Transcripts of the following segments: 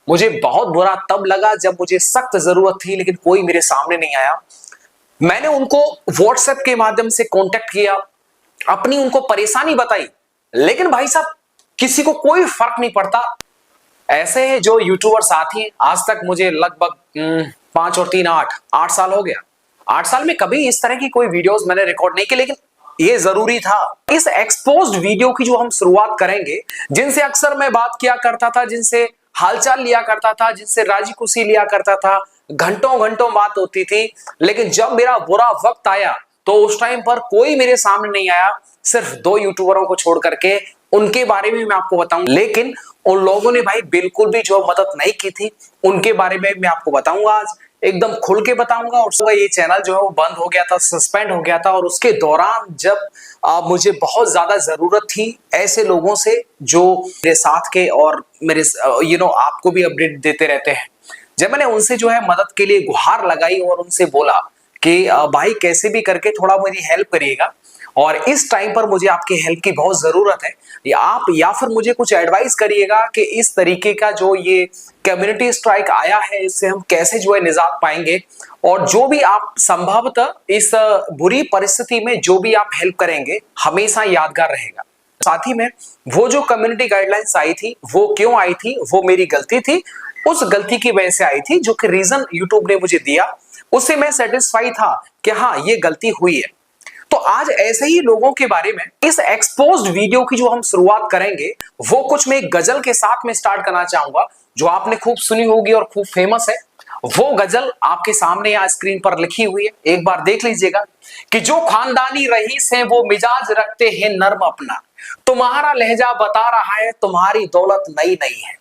मुझे बहुत बुरा तब लगा जब मुझे सख्त जरूरत थी, लेकिन कोई मेरे सामने नहीं आया। मैंने उनको व्हाट्सएप के माध्यम से कांटेक्ट किया, अपनी उनको परेशानी बताई, लेकिन भाई साहब किसी को कोई फर्क नहीं पड़ता। ऐसे है जो यूट्यूबर साथी, आज तक मुझे लगभग 5 और 3 8 साल हो गया। 8 साल में कभी इस तरह की कोई वीडियोस मैंने रिकॉर्ड नहीं की, लेकिन ये जरूरी था। इस एक्सपोज्ड वीडियो की जो हम शुरुआत करेंगे, जिनसे अक्सर मैं बात किया करता था, जिनसे हालचाल लिया करता था, जिनसे राजी खुशी लिया करता था, घंटों घंटों बात होती थी, लेकिन जब मेरा बुरा वक्त आया तो उस टाइम पर कोई मेरे सामने नहीं आया। सिर्फ 2 यूट्यूबरों को छोड़ करके, उनके बारे में मैं आपको बताऊं, लेकिन उन लोगों ने भाई बिल्कुल भी जो मदद नहीं की थी, उनके बारे में मैं आपको बताऊंगा आज, एकदम खुल के बताऊंगा। और सुबह ये चैनल जो है वो बंद हो गया था, सस्पेंड हो गया था, और उसके दौरान जब मुझे बहुत ज्यादा जरूरत थी ऐसे लोगों से जो मेरे साथ के और मेरे आपको भी अपडेट देते रहते हैं, जब मैंने उनसे जो है मदद के लिए गुहार लगाई और उनसे बोला कि भाई कैसे भी करके थोड़ा मेरी हेल्प करिएगा, और इस टाइम पर मुझे आपकी हेल्प की बहुत जरूरत है, या फिर मुझे कुछ एडवाइस करिएगा कि इस तरीके का जो ये कम्युनिटी स्ट्राइक आया है, इससे हम कैसे जो है निजात पाएंगे, और जो भी आप संभवतः इस बुरी परिस्थिति में जो भी आप हेल्प करेंगे हमेशा यादगार रहेगा। साथ ही में वो जो कम्युनिटी गाइडलाइंस आई थी, वो क्यों आई थी, वो मेरी गलती थी, उस गलती की वजह से आई थी, जो कि रीजन यूट्यूब ने मुझे दिया, उससे मैं सेटिस्फाई था कि हाँ ये गलती हुई है। तो आज ऐसे ही लोगों के बारे में इस एक्सपोज्ड वीडियो की जो हम शुरुआत करेंगे, वो कुछ मैं एक गजल के साथ में स्टार्ट करना चाहूंगा, जो आपने खूब सुनी होगी और खूब फेमस है। वो गजल आपके सामने यहाँ स्क्रीन पर लिखी हुई है, एक बार देख लीजिएगा कि जो खानदानी रईस है वो मिजाज रखते हैं नर्म अपना, तुम्हारा लहजा बता रहा है तुम्हारी दौलत नई नई है।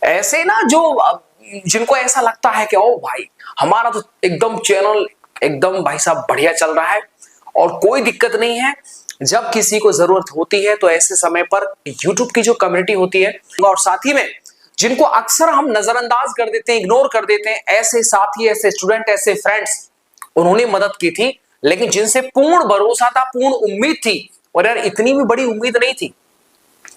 ऐसे ना जो जिनको ऐसा लगता है कि ओ भाई हमारा तो एकदम चैनल एकदम भाई साहब बढ़िया चल रहा है और कोई दिक्कत नहीं है, जब किसी को जरूरत होती है तो ऐसे समय पर YouTube की जो कम्युनिटी होती है, और साथ ही में जिनको अक्सर हम नजरअंदाज कर देते हैं, इग्नोर कर देते हैं, ऐसे साथी, ऐसे स्टूडेंट, ऐसे फ्रेंड्स, उन्होंने मदद की थी, लेकिन जिनसे पूर्ण भरोसा था, पूर्ण उम्मीद थी, और यार इतनी भी बड़ी उम्मीद नहीं थी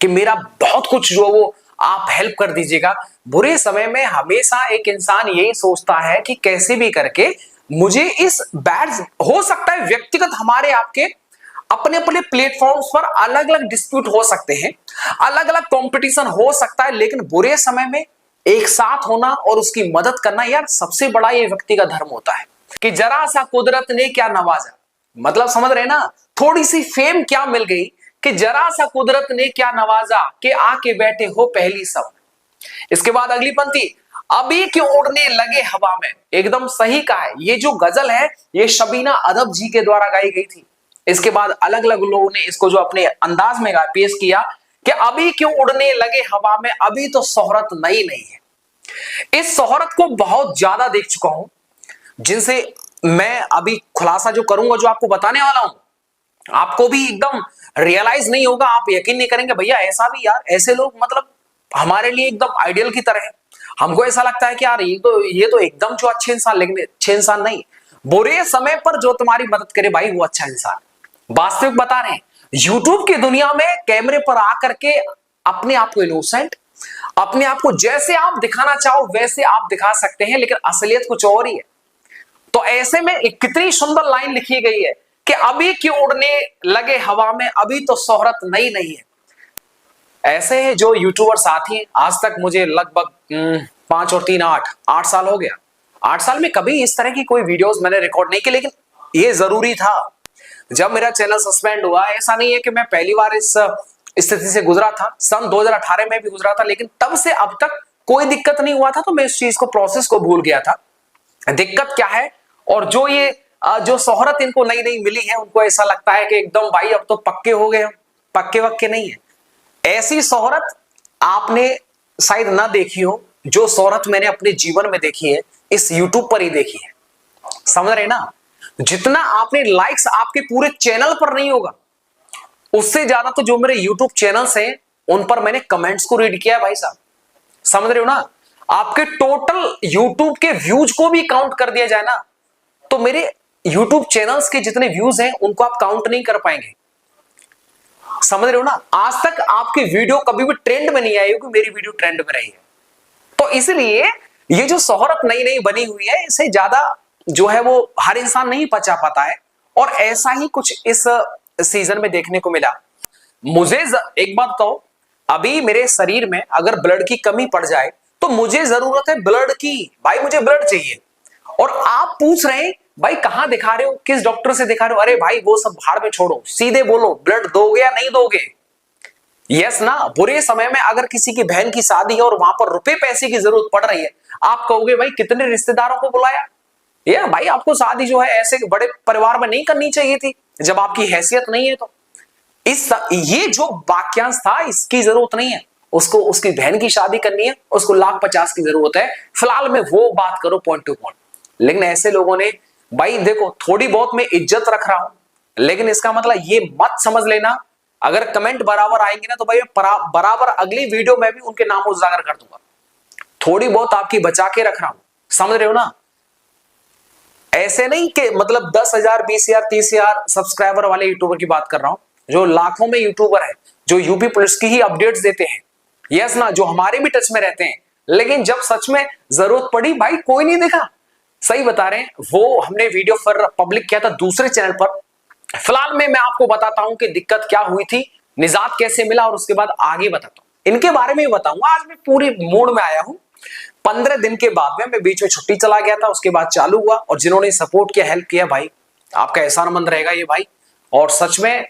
कि मेरा बहुत कुछ जो वो आप हेल्प कर दीजिएगा। बुरे समय में हमेशा एक इंसान यही सोचता है कि कैसे भी करके मुझे इस बैड, हो सकता है व्यक्तिगत हमारे आपके अपने अपने प्लेटफॉर्म्स पर अलग अलग डिस्प्यूट हो सकते हैं, अलग अलग कंपटीशन हो सकता है, लेकिन बुरे समय में एक साथ होना और उसकी मदद करना यार सबसे बड़ा ये व्यक्ति का धर्म होता है। कि जरा सा कुदरत ने क्या नवाजा, मतलब समझ रहे ना, थोड़ी सी फेम क्या मिल गई कि जरा सा कुदरत ने क्या नवाजा कि आके बैठे हो पहली सब। इसके बाद अगली पंक्ति, अभी क्यों उड़ने लगे हवा में, एकदम सही कहा है। ये जो गजल है ये शबीना अदब जी के द्वारा गाई गई थी। इसके बाद अलग अलग लोगों ने इसको जो अपने अंदाज में पेश किया कि अभी क्यों उड़ने लगे हवा में, अभी तो शोहरत नई नई है। इस शोहरत को बहुत ज्यादा देख चुका हूं, जिनसे मैं अभी खुलासा जो करूंगा, जो आपको बताने वाला हूं, आपको भी एकदम रियलाइज नहीं होगा, आप यकीन नहीं करेंगे भैया ऐसा भी, यार ऐसे लोग मतलब हमारे लिए एकदम आइडियल की तरह है। हमको ऐसा लगता है कि यार ये तो एकदम जो अच्छे इंसान, लेकिन अच्छे इंसान नहीं, बुरे समय पर जो तुम्हारी मदद करे भाई वो अच्छा इंसान। वास्तविक बता रहे हैं, यूट्यूब की दुनिया में कैमरे पर आकर के अपने आप को इनोसेंट, अपने आप को जैसे आप दिखाना चाहो वैसे आप दिखा सकते हैं, लेकिन असलियत कुछ और ही है। तो ऐसे में एक कितनी सुंदर लाइन लिखी गई है कि अभी क्यों उड़ने लगे हवा में, अभी तो शोहरत नई नई है। ऐसे है जो यूट्यूबर साथी, आज तक मुझे लगभग 5 और 3 8 साल हो गया। 8 साल में कभी इस तरह की कोई वीडियोस मैंने रिकॉर्ड नहीं की, लेकिन ये जरूरी था। जब मेरा चैनल सस्पेंड हुआ, ऐसा नहीं है कि मैं पहली बार इस स्थिति से गुजरा था, सन 2018 में भी गुजरा था, लेकिन तब से अब तक कोई दिक्कत नहीं हुआ था, तो मैं इस चीज को, प्रोसेस को भूल गया था। दिक्कत क्या है, और जो ये जो शोहरत इनको नई नई मिली है, उनको ऐसा लगता है कि एकदम भाई अब तो पक्के हो गए हम, पक्के वक्के नहीं है। ऐसी शोहरत आपने शायद ना देखी हो, जो शोहरत मैंने अपने जीवन में देखी है इस यूट्यूब पर ही देखी है। समझ रहे ना, जितना आपने लाइक्स आपके पूरे चैनल पर नहीं होगा, उससे ज्यादा तो जो मेरे यूट्यूब चैनल्स हैं उन पर मैंने कमेंट्स को रीड किया है भाई साहब। समझ रहे हो ना, आपके टोटल यूट्यूब के व्यूज को भी काउंट कर दिया जाए ना, तो मेरे यूट्यूब चैनल्स के जितने व्यूज हैं उनको आप काउंट नहीं कर पाएंगे। समझ रहे हो ना, आज तक आपकी वीडियो कभी भी ट्रेंड में नहीं आई होगी, मेरी वीडियो ट्रेंड में रही है। तो इसलिए ये जो शोहरत नई नई बनी हुई है, इसे ज्यादा जो है वो हर इंसान नहीं पचा पाता है। और ऐसा ही कुछ इस सीजन में देखने को मिला। मुझे एक बात बताओ, अभी मेरे शरीर में अगर ब्लड की कमी पड़ जाए तो मुझे जरूरत है ब्लड की, भाई मुझे ब्लड चाहिए। और आप पूछ रहे हैं भाई कहां दिखा रहे हो, किस डॉक्टर से दिखा रहे हो? अरे भाई वो सब भाड़ में छोड़ो, सीधे बोलो ब्लड दोगे या नहीं दोगे? यस ना। बुरे समय में अगर किसी की बहन की शादी है और वहां पर रुपए पैसे की जरूरत पड़ रही है, आप कहोगे भाई कितने रिश्तेदारों को बुलाया? या भाई आपको शादी जो है ऐसे बड़े परिवार में नहीं करनी चाहिए थी जब आपकी हैसियत नहीं है। तो ये जो वाक्यांश था इसकी जरूरत नहीं है, उसको उसकी बहन की शादी करनी है, उसको 1,50,000 की जरूरत है, फिलहाल में वो बात करो पॉइंट टू पॉइंट। लेकिन ऐसे लोगों ने, भाई देखो थोड़ी बहुत मैं इज्जत रख रहा हूं, लेकिन इसका मतलब ये मत समझ लेना अगर कमेंट बराबर आएंगे ना तो भाई बराबर अगली वीडियो में भी उनके नाम उजागर कर दूंगा। थोड़ी बहुत आपकी बचा के रख रहा हूं, समझ रहे हो ना? ऐसे नहीं कि मतलब 10,000 20,000 30,000 सब्सक्राइबर वाले यूट्यूबर की बात कर रहा हूं, जो लाखों में यूट्यूबर है, जो यूपी पुलिस की ही अपडेट्स देते हैं, यस ना, जो हमारे भी टच में रहते हैं, लेकिन जब सच में जरूरत पड़ी भाई कोई नहीं देखा। सही बता रहे हैं, वो हमने वीडियो पर पब्लिक किया था दूसरे चैनल पर। फिलहाल में मैं आपको बताता हूं कि दिक्कत क्या हुई थी, निजात कैसे मिला, और उसके बाद आगे बताता हूं। इनके बारे में बताऊंगा। आज मैं पूरी मूड में आया हूं। 15 दिन के बाद में मैं बीच में छुट्टी चला गया था, उसके बाद चालू हुआ, और जिन्होंने सपोर्ट किया, हेल्प किया, भाई आपका एहसानमंद रहेगा ये भाई। और सच में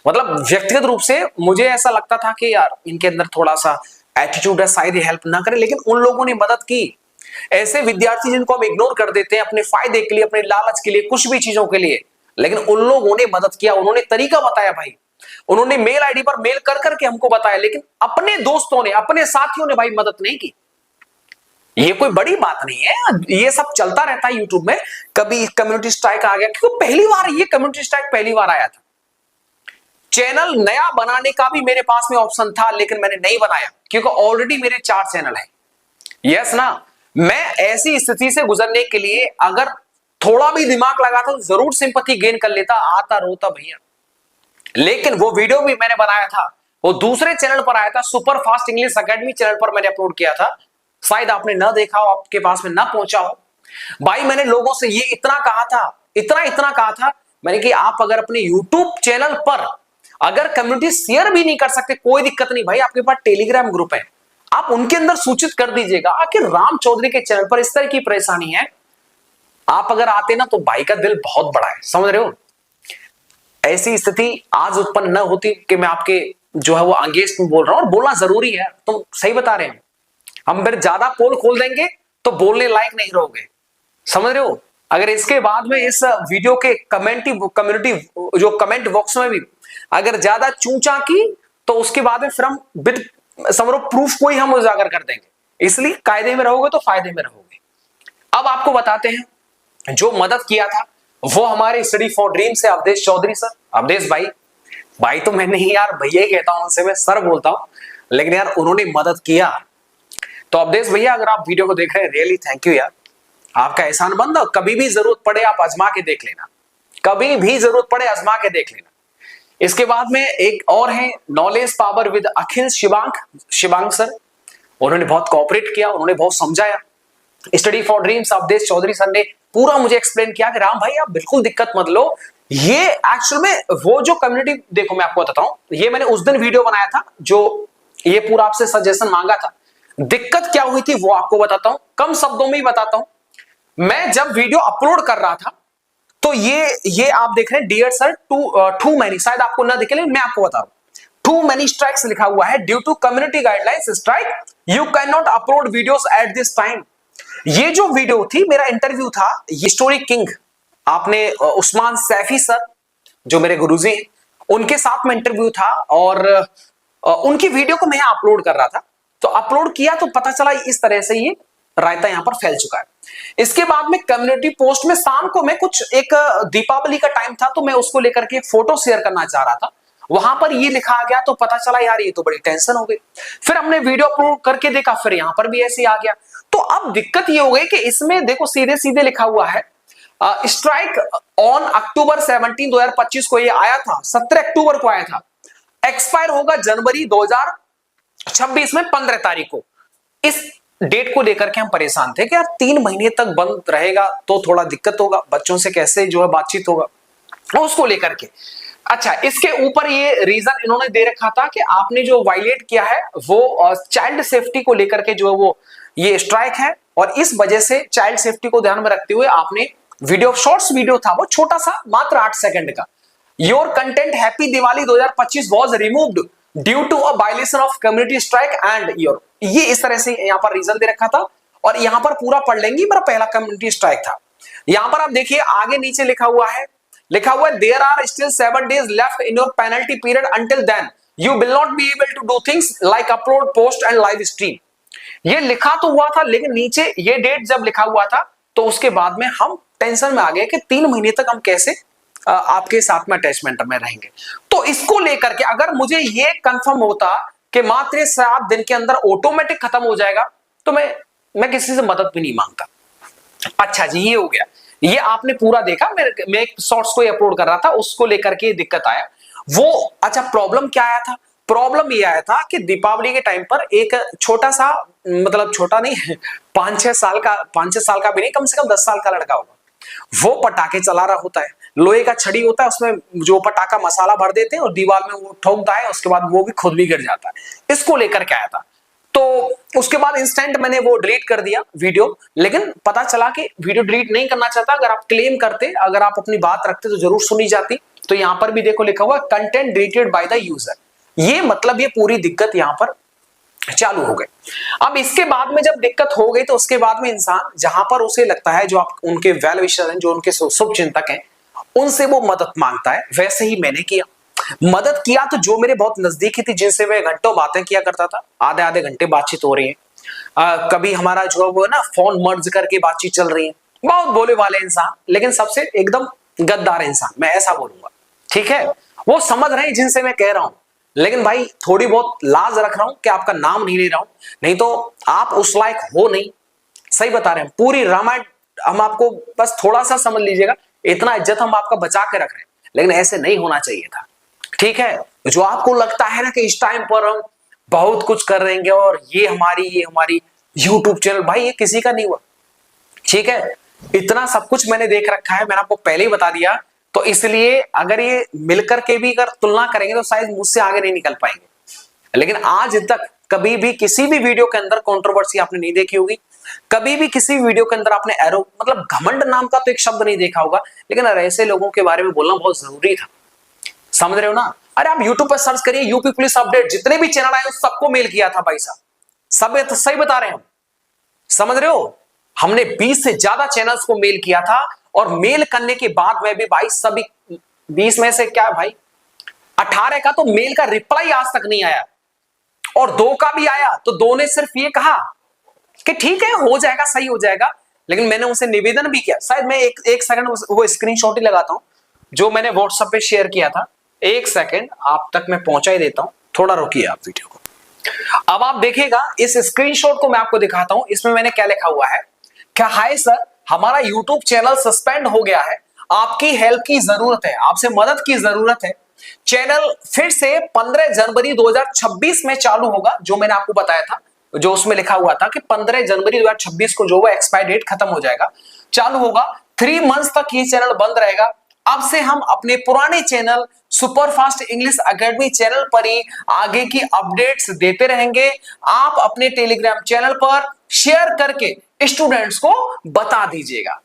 मतलब व्यक्तिगत रूप से मुझे ऐसा लगता था कि यार इनके अंदर थोड़ा सा एटीट्यूड है, शायद हेल्प ना करे, लेकिन उन लोगों ने मदद की। ऐसे विद्यार्थी जिनको हम इग्नोर कर देते हैं अपने फायदे के लिए, अपने लालच के लिए, कुछ भी चीजों के लिए, लेकिन उन लोगों ने मदद किया, उन्होंने तरीका बताया भाई, उन्होंने मेल आईडी पर मेल कर करके हमको बताया, लेकिन अपने दोस्तों ने, अपने साथियों ने भाई मदद नहीं की। ये कोई बड़ी बात नहीं है, ये सब चलता रहता है यूट्यूब में। कभी कम्युनिटी स्ट्राइक आ गया, क्योंकि पहली बार ये कम्युनिटी स्ट्राइक पहली बार आया था। चैनल नया बनाने का भी मेरे पास में ऑप्शन था, लेकिन मैंने नहीं बनाया क्योंकि ऑलरेडी मेरे 4 चैनल हैं। यस ना। मैं ऐसी स्थिति से गुजरने के लिए अगर थोड़ा भी दिमाग लगाता तो जरूर सिंपैथी गेन कर लेता, आता रोता भैया। लेकिन वो वीडियो भी मैंने बनाया था, वो दूसरे चैनल पर आया था, super fast English academy channel पर मैंने अपलोड किया था। शायद आपने ना देखा हो, आपके पास में ना पहुंचा हो। भाई मैंने लोगों से ये इतना कहा था, इतना कहा था मैंने कि आप अगर अपने यूट्यूब चैनल पर अगर कम्युनिटी शेयर भी नहीं कर सकते, कोई दिक्कत नहीं भाई, आपके पास टेलीग्राम ग्रुप है, आप उनके अंदर सूचित कर दीजिएगा कि राम चौधरी के चैनल पर इस तरह की परेशानी है। आप अगर आते ना तो भाई का दिल बहुत बड़ा है, समझ रहे हो? ऐसी स्थिति आज उत्पन्न न होती कि मैं आपके जो है वो अगेंस्ट में बोल रहा हूं, और बोलना जरूरी है, तुम सही बता रहे हैं। हम फिर ज्यादा पोल खोल देंगे तो बोलने लायक नहीं रहोगे, समझ रहे हो? अगर इसके बाद में इस वीडियो के कम्युनिटी जो कमेंट बॉक्स में भी अगर ज्यादा चूचा की तो उसके बाद में फिर हम विद समरो प्रूफ को ही हम उजागर कर देंगे। इसलिए कायदे में रहोगे तो फायदे में रहोगे। अब आपको बताते हैं जो मदद किया था वो हमारे स्टडी फॉर ड्रीम से अवधेश चौधरी सर। अवधेश भाई तो मैं नहीं यार भैया ही कहता हूं, उनसे मैं सर बोलता हूं, लेकिन यार उन्होंने मदद किया। तो अवधेश भैया अगर आप वीडियो को देख रहे हैं, रियली थैंक यू यार, आपका एहसान बंद। कभी भी जरूरत पड़े आप आजमा के देख लेना, कभी भी जरूरत पड़े आजमा के देख लेना। इसके बाद में एक और है knowledge power with Akhil Shivang sir. उन्होंने बहुत कोऑपरेट किया, उन्होंने बहुत समझाया। Study for dreams Awadhesh Chaudhary sir ने पूरा मुझे एक्सप्लेन किया कि राम भाई आप बिल्कुल दिक्कत मत लो, ये एक्चुअल में वो जो कम्युनिटी, देखो मैं आपको बताता हूं, ये मैंने उस दिन वीडियो बनाया था जो ये पूरा आपसे सजेशन मांगा था। दिक्कत क्या हुई थी वो आपको बताता हूं, कम शब्दों में ही बताता हूं। मैं जब वीडियो अपलोड कर रहा था तो ये आप देख रहे हैं डियर सर टू मैनी, शायद आपको ना दिखे लेकिन मैं आपको बता रहा हूं, टू मैनी स्ट्राइक्स लिखा हुआ है, due to community guidelines strike you can not upload videos at this time. ये जो वीडियो थी मेरा इंटरव्यू था, ये स्टोरी किंग आपने उस्मान सैफी सर जो मेरे गुरुजी हैं उनके साथ में इंटरव्यू था, और उनकी वीडियो को मैं अपलोड कर रहा था। तो अपलोड किया तो पता चला इस तरह से ये रायता यहां पर फैल चुका है। इसके बाद में कम्युनिटी पोस्ट में शाम को मैं कुछ एक दीपावली का टाइम था तो मैं उसको लेकर के फोटो शेयर करना चाह रहा था, वहां पर ये लिखा आ गया तो पता चला यार ये तो बड़ी टेंशन हो गई। फिर हमने वीडियो अपलोड करके देखा, फिर यहां पर भी ऐसे ही आ गया। तो अब दिक्कत ये हो गई कि इसमें देखो सीधे सीधे लिखा हुआ है स्ट्राइक ऑन अक्टूबर 17 2025 को ये आया था, 17 अक्टूबर को आया था, एक्सपायर होगा जनवरी 2026 में 15 तारीख को। इस डेट को लेकर के हम परेशान थे कि यार 3 महीने तक बंद रहेगा तो थोड़ा दिक्कत होगा, बच्चों से कैसे जो है बातचीत होगा, उसको लेकर के। अच्छा, इसके ऊपर ये रीजन इन्होंने दे रखा था कि आपने जो वायलेट किया है वो चाइल्ड सेफ्टी को लेकर के जो है वो ये स्ट्राइक है, और इस वजह से चाइल्ड सेफ्टी को ध्यान में रखते हुए आपने वीडियो, शॉर्ट्स वीडियो था वो छोटा सा, मात्र 8 सेकंड का, your content happy Diwali 2025 was removed due to a violation of community strike and your, ये इस तरह से यहां पर रीजन दे रखा था। और यहां पर पूरा पढ़ लेंगे, मेरा पहला कम्युनिटी स्ट्राइक था। यहां पर आप देखिए आगे नीचे लिखा हुआ है there are still 7 days left in your penalty period until then you will not be able to do things like upload, post and live stream. ये लिखा तो हुआ था, लेकिन नीचे ये डेट जब लिखा हुआ था तो उसके बाद में हम टेंशन में आ गए कि 3 महीने तक हम कैसे आपके साथ में अटैचमेंट में रहेंगे। तो इसको लेकर के अगर मुझे ये कंफर्म होता कि मात्र 7 दिन के अंदर ऑटोमेटिक खत्म हो जाएगा तो मैं किसी से मदद भी नहीं मांगता। अच्छा जी, ये हो गया, ये आपने पूरा देखा, मैं एक शॉर्ट्स को अपलोड कर रहा था, उसको लेकर के दिक्कत आया वो। अच्छा, प्रॉब्लम क्या आया था? प्रॉब्लम ये आया था कि दीपावली के टाइम पर एक छोटा सा, मतलब छोटा नहीं 5-6 साल का, 5-6 साल का भी नहीं, कम से कम 10 साल का लड़का होगा, वो पटाखे चला रहा होता है, लोहे का छड़ी होता है, उसमें जो पटाखा मसाला भर देते हैं और दीवार में वो ठोकता है, उसके बाद वो भी खुद भी गिर जाता है। इसको लेकर के आया था, तो उसके बाद इंस्टेंट मैंने वो डिलीट कर दिया वीडियो। लेकिन पता चला कि वीडियो डिलीट नहीं करना चाहता, अगर आप क्लेम करते, अगर आप अपनी बात रखते तो जरूर सुनी जाती। तो यहां पर भी देखो लिखा हुआ content deleted by the user, ये मतलब ये पूरी दिक्कत यहां पर चालू हो गई। अब इसके बाद में जब दिक्कत हो गई तो उसके बाद में इंसान जहां पर उसे लगता है, जो आप उनके वेल विशर हैं, जो उनके शुभ चिंतक हैं, उनसे वो मदद मांगता है। वैसे ही मैंने किया, मदद किया तो जो मेरे बहुत नजदीकी थी, जिनसे मैं घंटों बातें किया करता था, आधे आधे घंटे बातचीत हो रही है, कभी हमारा जो है वो ना फोन मर्ज करके बातचीत चल रही है, बहुत बोले वाले इंसान, लेकिन सबसे एकदम गद्दार इंसान, मैं ऐसा बोलूंगा, ठीक है। वो समझ रहे हैं जिनसे मैं कह रहा हूं, लेकिन भाई थोड़ी बहुत लाज रख रहा हूं कि आपका नाम नहीं ले रहा हूं, नहीं तो आप उस लायक हो नहीं। सही बता रहे हैं, पूरी रामायण हम आपको, बस थोड़ा सा समझ लीजिएगा, इतना इज्जत हम आपका बचा के रख रहे हैं, लेकिन ऐसे नहीं होना चाहिए था, ठीक है। जो आपको लगता है ना कि इस टाइम पर हम बहुत कुछ कर रहे हैं और ये हमारी YouTube चैनल, भाई ये किसी का नहीं हुआ, ठीक है। इतना सब कुछ मैंने देख रखा है, मैंने आपको पहले ही बता दिया, तो इसलिए अगर ये मिलकर के भी अगर तुलना करेंगे तो शायद मुझसे आगे नहीं निकल पाएंगे। लेकिन आज तक कभी भी किसी भी वीडियो के अंदर कंट्रोवर्सी आपने नहीं देखी होगी, कभी भी किसी वीडियो के अंदर आपने एरो, मतलब घमंड नाम का तो एक शब्द नहीं देखा होगा, लेकिन ऐसे लोगों के बारे में बोलना बहुत जरूरी था, समझ रहे हो ना। अरे आप YouTube पर सर्च करिए, यूपी पुलिस अपडेट, जितने भी चैनल आए सबको मेल किया था भाई साहब, सब तो सही बता रहे हैं हम, समझ रहे हो। हमने 20 से ज्यादा चैनल्स को मेल किया था, और मेल करने के बाद में भी भाई सभी 20 में से क्या भाई 18 का तो मेल का रिप्लाई आज तक नहीं आया, और 2 का भी आया तो 2 ने सिर्फ ये कहा कि ठीक है हो जाएगा, सही हो जाएगा। लेकिन मैंने उनसे निवेदन भी किया, शायद मैं एक सेकंड वो स्क्रीनशॉट ही लगाता हूं जो मैंने व्हाट्सएप पे शेयर किया था, 1 सेकंड आप तक मैं पहुंचा ही देता हूं, थोड़ा रुकिए आप वीडियो को। अब आप देखिएगा इस स्क्रीनशॉट को मैं आपको दिखाता हूं, इसमें मैंने क्या लिखा हुआ है। क्या, हाय सर, हमारा यूट्यूब चैनल सस्पेंड हो गया है, आपकी हेल्प की जरूरत है, आपसे मदद की जरूरत है। चैनल फिर से 15 जनवरी 2026 में चालू होगा, जो मैंने आपको बताया था, जो उसमें लिखा हुआ था कि 15 जनवरी 2026 को जो वो एक्सपायर डेट खत्म हो जाएगा, चालू होगा। 3 मंथ्स तक ये चैनल बंद रहेगा। अब से हम अपने पुराने channel superfast English academy channel पर ही आगे की अपडेट्स देते रहेंगे। आप अपने टेलीग्राम चैनल पर शेयर करके स्टूडेंट्स को बता दीजिएगा।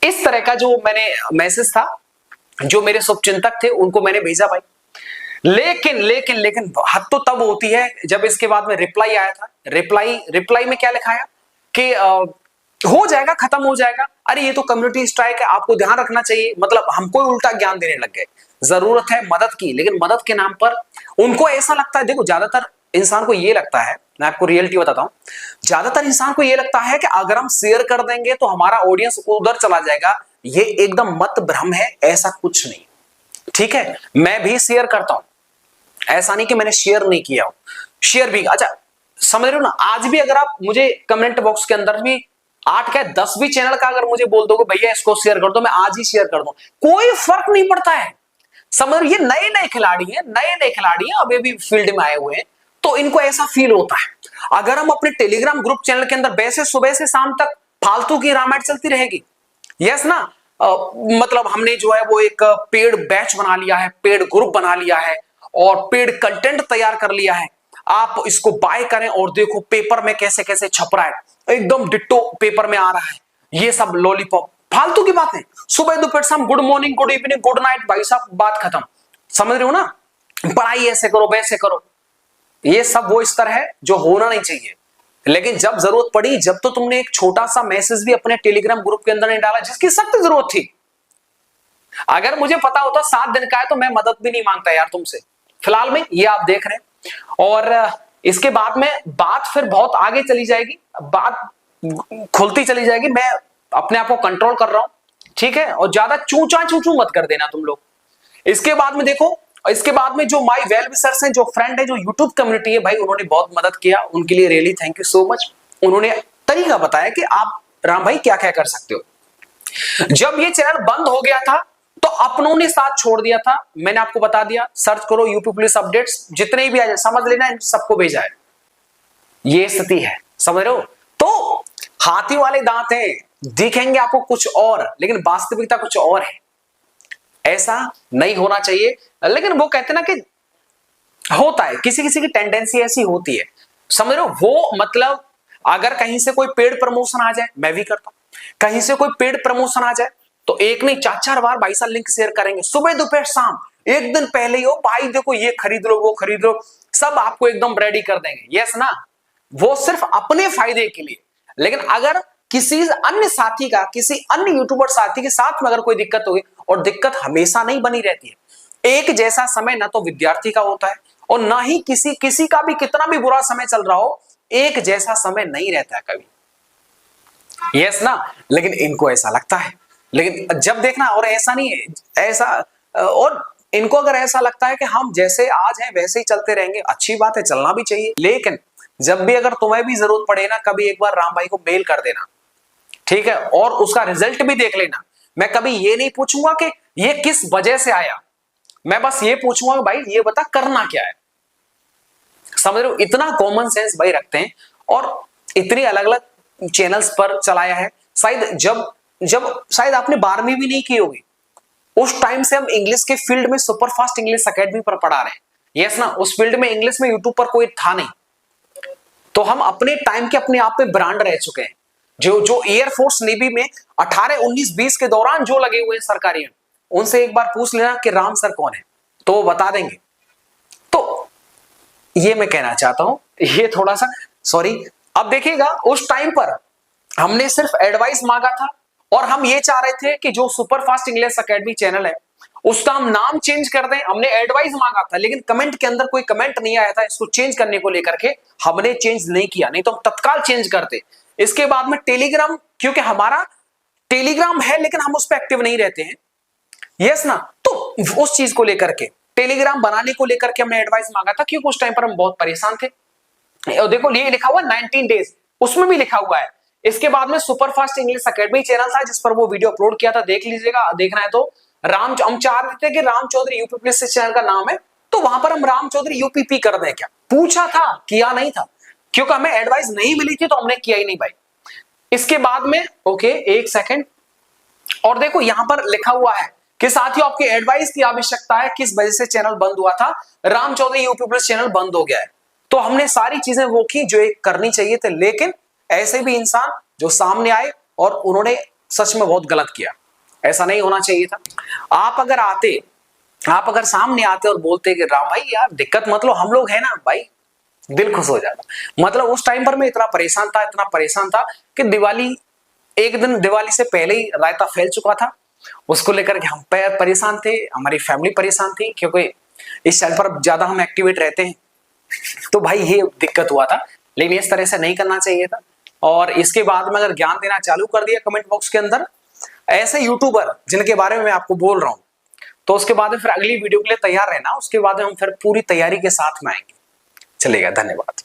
इस तरह का जो मैंने मैसेज था, जो मेरे शुभचिंतक थे उनको मैंने भेजा भाई। लेकिन हद तो तब होती है जब इसके बाद में रिप्लाई आया था। रिप्लाई में क्या लिखाया कि हो जाएगा, खत्म हो जाएगा। अरे ये तो कम्युनिटी स्ट्राइक है, आपको ध्यान रखना चाहिए। मतलब हमको उल्टा ज्ञान देने लग गए। जरूरत है मदद की, लेकिन मदद के नाम पर उनको ऐसा लगता है, देखो ज्यादातर इंसान को ये लगता है, मैं आपको रियलिटी बताता हूं, ज्यादातर इंसान को ये लगता है कि अगर हम शेयर कर देंगे तो हमारा ऑडियंस उधर चला जाएगा। ये एकदम मत भ्रम है, ऐसा कुछ नहीं, ठीक है। मैं भी शेयर करता हूं, ऐसा नहीं कि मैंने शेयर नहीं किया हो, शेयर भी। अच्छा समझ रहे हो ना, आज भी अगर आप मुझे कमेंट बॉक्स के अंदर भी 8 क्या 10 भी चैनल का अगर मुझे बोल दोगे भैया इसको शेयर कर दो, मैं आज ही शेयर कर दूं, कोई फर्क नहीं पड़ता है। समझ, ये नए खिलाड़ी हैं, अभी भी फील्ड में आए हुए हैं, तो इनको ऐसा फील होता है अगर हम अपने टेलीग्राम ग्रुप चैनल के अंदर वैसे सुबह से शाम तक फालतू की रामायण चलती रहेगी। यस ना, मतलब हमने जो है वो एक पेड बैच बना लिया है, पेड ग्रुप बना लिया है और पेड कंटेंट तैयार कर लिया है। आप इसको बाय करें और देखो पेपर में कैसे कैसे छप रहा है, एकदम डिट्टो पेपर में आ रहा है। ये सब लॉलीपॉप फालतू की बातें, सुबह दोपहर शाम good morning good evening good night, भाई साहब बात खत्म। समझ रहे हो ना, पढ़ाई ऐसे करो वैसे करो, ये सब वो स्तर है जो होना नहीं चाहिए। लेकिन जब जरूरत पड़ी, जब तो तुमने एक छोटा सा मैसेज भी अपने टेलीग्राम ग्रुप के अंदर नहीं डाला जिसकी सख्त जरूरत थी। अगर मुझे पता होता 7 दिन का है तो मैं मदद भी नहीं मांगता यार तुमसे। फिलहाल में ये आप देख रहे हैं और इसके बाद में बात फिर बहुत आगे चली जाएगी, बात खुलती चली जाएगी। मैं अपने आप को कंट्रोल कर रहा हूं, ठीक है, और ज्यादा चूचा चूचू मत कर देना तुम लोग। इसके बाद में देखो, इसके बाद में जो माय वेल विशर्स हैं, जो फ्रेंड है, जो यूट्यूब कम्युनिटी है, भाई उन्होंने बहुत मदद किया, उनके लिए really thank you so much. उन्होंने तरीका बताया कि आप राम भाई क्या क्या कर सकते हो। जब ये चैनल बंद हो गया था तो अपनों ने साथ छोड़ दिया था, मैंने आपको बता दिया, सर्च करो यूपी पुलिस अपडेट्स, जितने भी आ जाए समझ लेना, इन सबको भेजा है। ये स्थिति है, समझ रहे हो। तो हाथी वाले दांत हैं, दिखेंगे आपको कुछ और लेकिन वास्तविकता कुछ और है। ऐसा नहीं होना चाहिए, लेकिन वो कहते ना कि होता है, किसी किसी की टेंडेंसी ऐसी होती है, समझ रहे हो। वो मतलब अगर कहीं से कोई पेड प्रमोशन आ जाए, मैं भी करता हूं, कहीं से कोई पेड प्रमोशन आ जाए तो एक नहीं 4-4 बार भाई साहब लिंक शेयर करेंगे, सुबह दोपहर शाम, एक दिन पहले ही हो भाई देखो ये खरीद लो वो खरीद लो, सब आपको एकदम रेडी कर देंगे। यस ना, वो सिर्फ अपने फायदे के लिए। लेकिन अगर किसी अन्य साथी का, किसी अन्य यूट्यूबर साथी के साथ में अगर कोई दिक्कत होगी, और दिक्कत हमेशा नहीं बनी रहती है, एक जैसा समय ना तो विद्यार्थी का होता है और ना ही किसी का भी कितना भी बुरा समय चल रहा हो, एक जैसा समय नहीं रहता है कभी। यस ना, लेकिन इनको ऐसा लगता है। लेकिन जब देखना, और ऐसा नहीं है, ऐसा, और इनको अगर ऐसा लगता है कि हम जैसे आज हैं वैसे ही चलते रहेंगे, अच्छी बात है, चलना भी चाहिए। लेकिन जब भी अगर तुम्हें भी जरूरत पड़े ना, कभी एक बार राम भाई को मेल कर देना, ठीक है, और उसका रिजल्ट भी देख लेना। मैं कभी ये नहीं पूछूंगा कि ये किस वजह से आया, मैं बस ये पूछूंगा भाई ये बता करना क्या है। समझ रहे हो, इतना कॉमन सेंस भाई रखते हैं और इतनी अलग अलग चैनल्स पर चलाया है। शायद जब शायद आपने 12वीं भी नहीं की होगी, उस टाइम से हम इंग्लिश के फील्ड में सुपर फास्ट इंग्लिश एकेडमी पर पढ़ा रहे हैं। यस ना, उस फील्ड में इंग्लिश में यूट्यूब पर कोई था नहीं, तो हम अपने टाइम के अपने आप में ब्रांड रह चुके हैं। जो एयरफोर्स नेवी में 18, 19, 20 के दौरान जो लगे हुए हैं सरकारी, उनसे एक बार पूछ लेना कि राम सर कौन है, तो वो बता देंगे। तो ये मैं कहना चाहता हूं, ये थोड़ा सा सॉरी। अब देखिएगा, उस टाइम पर हमने सिर्फ एडवाइस मांगा था और हम ये चाह रहे थे कि जो super fast English academy channel है उसका हम नाम चेंज कर दें। हमने एडवाइस मांगा था, लेकिन कमेंट के अंदर कोई कमेंट नहीं आया था इसको चेंज करने को लेकर के, हमने चेंज नहीं किया, नहीं तो हम तत्काल चेंज करते। इसके बाद में टेलीग्राम, क्योंकि हमारा टेलीग्राम है लेकिन हम उस पर एक्टिव नहीं रहते हैं, यस ना, तो उस चीज को लेकर के, टेलीग्राम बनाने को लेकर के हमने एडवाइस मांगा था, क्योंकि उस टाइम पर हम बहुत परेशान थे। और देखो ये लिखा हुआ 19 डेज, उसमें भी लिखा हुआ है। इसके बाद में super fast English academy channel था जिस पर वो वीडियो अपलोड किया था, देख लीजिएगा, देखना है तो। हम चाह रहे थे कि Ram Chaudhary UP plus channel का नाम है, तो वहां पर हम राम चौधरी यूपीपी कर दें क्या, पूछा था, किया नहीं था, क्योंकि हमें एडवाइस नहीं मिली थी तो हमने किया ही नहीं भाई। इसके बाद में ओके, एक सेकंड, और देखो यहां पर लिखा हुआ है कि साथियों आपकी एडवाइस की आवश्यकता है, किस वजह से चैनल बंद हुआ था, Ram Chaudhary UP plus channel बंद हो गया है। तो हमने सारी चीजें वो की जो एक करनी चाहिए थे, लेकिन ऐसे भी इंसान जो सामने आए और उन्होंने सच में बहुत गलत किया, ऐसा नहीं होना चाहिए था। आप अगर सामने आते और बोलते कि राम भाई यार दिक्कत मत लो, हम लोग है ना भाई, दिल खुश हो जाता। मतलब उस टाइम पर मैं इतना परेशान था कि एक दिन दिवाली से पहले ही रायता फैल चुका था, उसको लेकर के हम परेशान थे, हमारी फैमिली परेशान थी, क्योंकि इस चैनल पर ज्यादा हम एक्टिवेट रहते हैं, तो भाई ये दिक्कत हुआ था। लेकिन इस तरह से नहीं करना चाहिए था। और इसके बाद में अगर ज्ञान देना चालू कर दिया कमेंट बॉक्स के अंदर, ऐसे यूट्यूबर जिनके बारे में मैं आपको बोल रहा हूं, तो उसके बाद में फिर अगली वीडियो के लिए तैयार रहना, उसके बाद में हम फिर पूरी तैयारी के साथ में आएंगे। चलेगा, धन्यवाद।